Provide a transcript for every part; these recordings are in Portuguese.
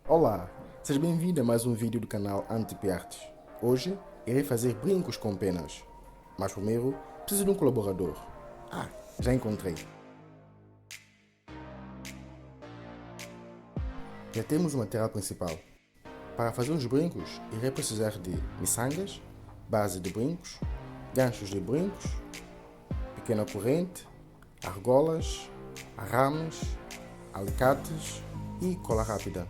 Olá, seja bem-vindo a mais um vídeo do canal Antipiartes. Hoje irei fazer brincos com penas, mas primeiro preciso de um colaborador. Já encontrei. Já temos o material principal. Para fazer os brincos, irei precisar de miçangas, base de brincos, ganchos de brincos, pequena corrente, argolas, arames, alicates e cola rápida.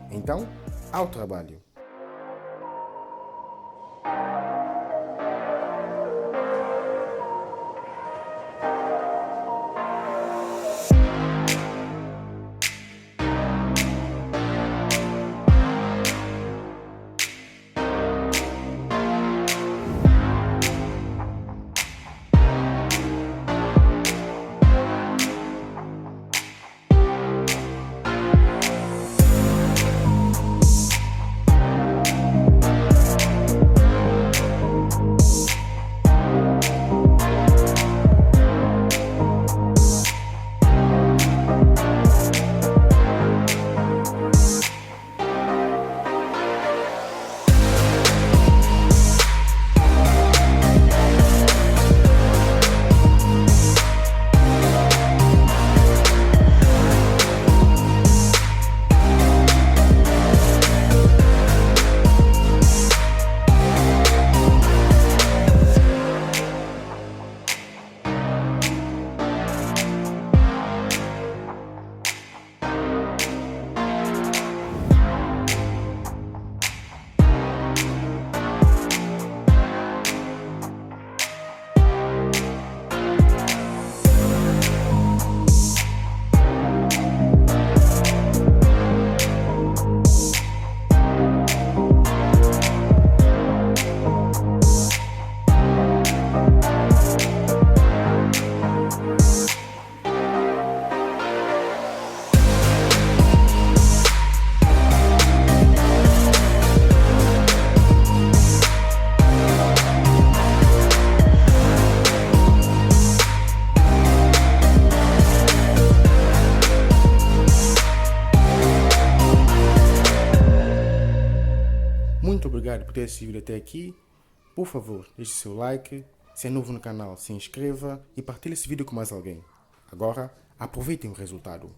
Então, ao trabalho! Muito obrigado por ter assistido até aqui. Por favor, deixe seu like. Se é novo no canal, se inscreva e partilhe esse vídeo com mais alguém. Agora, aproveitem o resultado.